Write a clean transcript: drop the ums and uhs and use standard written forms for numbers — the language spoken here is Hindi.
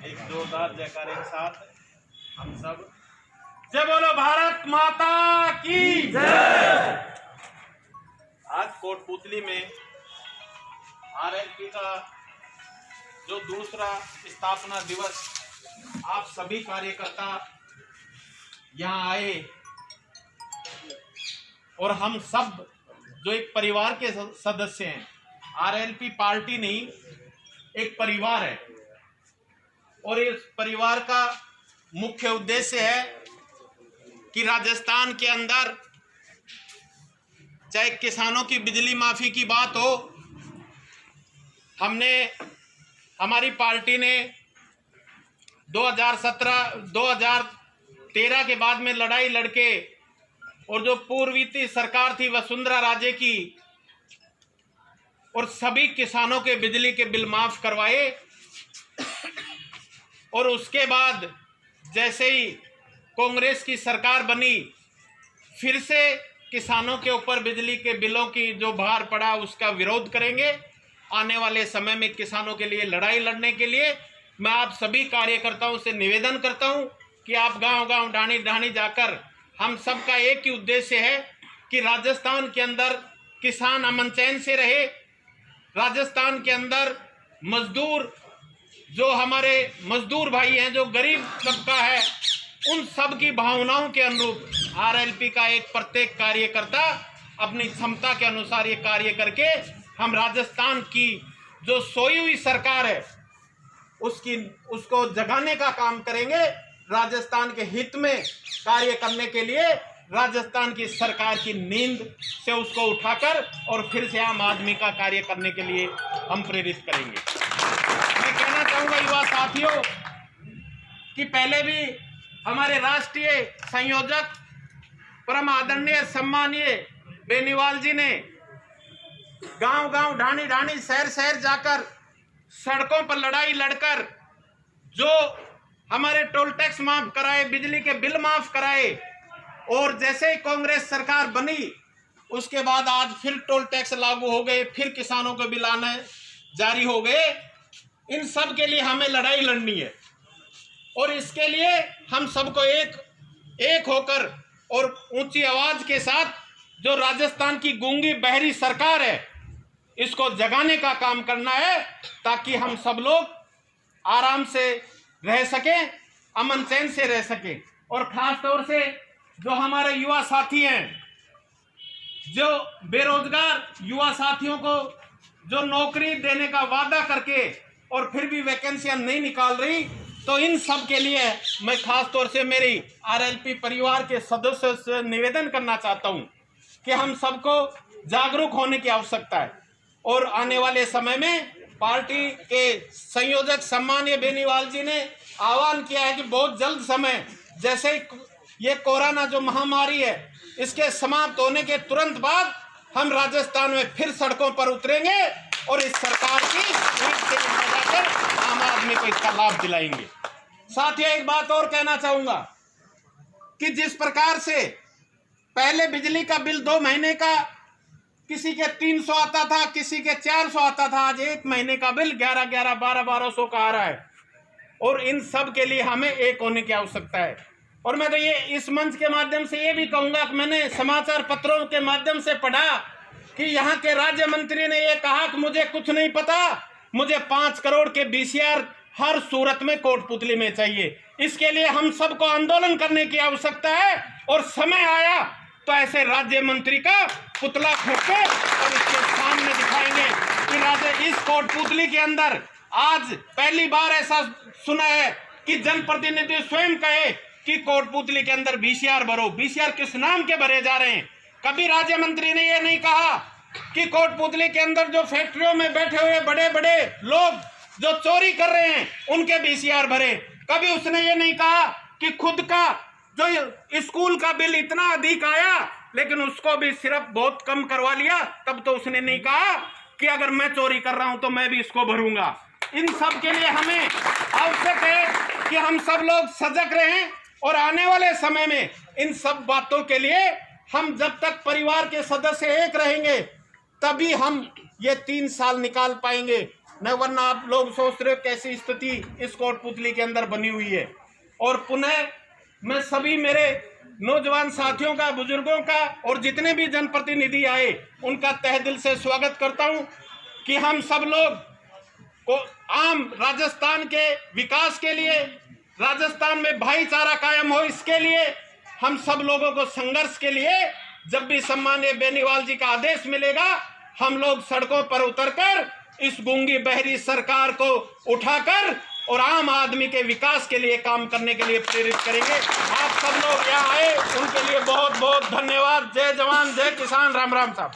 एक जोरदार जयकारे के साथ हम सब जय बोलो भारत माता की जय। आज कोटपुतली में आरएलपी का जो दूसरा स्थापना दिवस, आप सभी कार्यकर्ता यहाँ आए और हम सब जो एक परिवार के सदस्य हैं। आरएलपी पार्टी नहीं, एक परिवार है और इस परिवार का मुख्य उद्देश्य है कि राजस्थान के अंदर चाहे किसानों की बिजली माफी की बात हो, हमारी पार्टी ने 2013 के बाद में लड़ाई लड़के और जो पूर्वीती सरकार थी वसुंधरा राजे की, और सभी किसानों के बिजली के बिल माफ करवाए। और उसके बाद जैसे ही कांग्रेस की सरकार बनी, फिर से किसानों के ऊपर बिजली के बिलों की जो भार पड़ा उसका विरोध करेंगे। आने वाले समय में किसानों के लिए लड़ाई लड़ने के लिए मैं आप सभी कार्यकर्ताओं से निवेदन करता हूं कि आप गांव-गांव, ढाणी-ढाणी जाकर, हम सबका एक ही उद्देश्य है कि राजस्थान के अंदर किसान अमन चैन से रहे। राजस्थान के अंदर मजदूर, जो हमारे मजदूर भाई हैं, जो गरीब तबका है, उन सब की भावनाओं के अनुरूप आरएलपी का एक प्रत्येक कार्यकर्ता अपनी क्षमता के अनुसार ये कार्य करके हम राजस्थान की जो सोई हुई सरकार है उसको जगाने का काम करेंगे। राजस्थान के हित में कार्य करने के लिए राजस्थान की सरकार की नींद से उसको उठाकर और फिर से आम आदमी का कार्य करने के लिए हम प्रेरित करेंगे। मैं कहना चाहूँगा युवा साथियों कि पहले भी हमारे राष्ट्रीय संयोजक परम आदरणीय सम्मानीय बेनीवाल जी ने गांव-गांव, ढाणी-ढाणी, शहर-शहर जाकर सड़कों पर लड़ाई लड़कर जो हमारे टोल टैक्स माफ कराए, बिजली के बिल माफ कराए। और जैसे ही कांग्रेस सरकार बनी उसके बाद आज फिर टोल टैक्स लागू हो गए, फिर किसानों को बिल आने जारी हो गए। इन सब के लिए हमें लड़ाई लड़नी है और इसके लिए हम सबको एक होकर और ऊंची आवाज के साथ जो राजस्थान की गूंगी बहरी सरकार है इसको जगाने का काम करना है, ताकि हम सब लोग आराम से रह सकें, अमन चैन से रह सकें। और खास तौर से जो हमारे युवा साथी हैं, जो बेरोजगार युवा साथियों को जो नौकरी देने का वादा करके और फिर भी वैकेंसियां नहीं निकाल रही, तो इन सब के लिए मैं खास तौर से मेरी आरएलपी परिवार के सदस्यों से निवेदन करना चाहता हूं कि हम सबको जागरूक होने की आवश्यकता है। और आने वाले समय में पार्टी के संयोजक सम्मानीय बेनीवाल जी ने आह्वान किया है कि बहुत जल्द समय, जैसे ये कोरोना जो महामारी है इसके समाप्त होने के तुरंत बाद हम राजस्थान में फिर सड़कों पर उतरेंगे और इस सरकार की जाकर आम आदमी को इसका लाभ दिलाएंगे। साथियों, एक बात और कहना चाहूंगा कि जिस प्रकार से पहले बिजली का बिल 2 महीने का किसी के 300 आता था, किसी के 400 आता था, आज 1 महीने का बिल 1100, 1200 का आ रहा है। और इन सब के लिए हमें एक होने की आवश्यकता है। और मैं तो ये इस मंच के माध्यम से ये भी कहूंगा कि मैंने समाचार पत्रों के माध्यम से पढ़ा कि यहाँ के राज्य मंत्री ने ये कहा कि मुझे कुछ नहीं पता, मुझे 5 करोड़ के बीसीआर हर सूरत में कोटपुतली में चाहिए। इसके लिए हम सबको आंदोलन करने की आवश्यकता है और समय आया तो ऐसे राज्य मंत्री का पुतला फूंके और इसके सामने दिखाएंगे कि राज्य इस कोटपुतली के अंदर आज पहली बार ऐसा सुना है कि जनप्रतिनिधि स्वयं कहे कि कोटपुतली के अंदर बीसीआर भरो। बीसीआर किस नाम के भरे जा रहे हैं? कभी राज्य मंत्री ने यह नहीं कहा कि कोटपुतली के अंदर जो फैक्ट्रियों में बैठे हुए बड़े बड़े लोग जो चोरी कर रहे हैं उनके बीसीआर भरे। कभी उसने ये नहीं कहा कि खुद का जो स्कूल का बिल इतना अधिक आया लेकिन उसको भी सिर्फ बहुत कम करवा लिया, तब तो उसने नहीं कहा कि अगर मैं चोरी कर रहा हूं तो मैं भी इसको भरूंगा। इन सब के लिए हमें आवश्यक है कि हम सब लोग सजग रहें और आने वाले समय में इन सब बातों के लिए हम जब तक परिवार के सदस्य एक रहेंगे तभी हम ये 3 साल निकाल पाएंगे। न वरना आप लोग सोच रहे हो कैसी स्थिति इस कोटपुतली के अंदर बनी हुई है। और पुनः मैं सभी मेरे नौजवान साथियों का, बुजुर्गों का और जितने भी जनप्रतिनिधि आए उनका तहे दिल से स्वागत करता हूं कि हम सब लोग को आम राजस्थान के विकास के लिए, राजस्थान में भाईचारा कायम हो, इसके लिए हम सब लोगों को संघर्ष के लिए जब भी सम्मानीय बेनीवाल जी का आदेश मिलेगा हम लोग सड़कों पर उतरकर इस गूंगी बहरी सरकार को उठाकर और आम आदमी के विकास के लिए काम करने के लिए प्रेरित करेंगे। आप सब लोग यहाँ आए उनके लिए बहुत बहुत धन्यवाद। जय जवान जय किसान। राम राम साहब।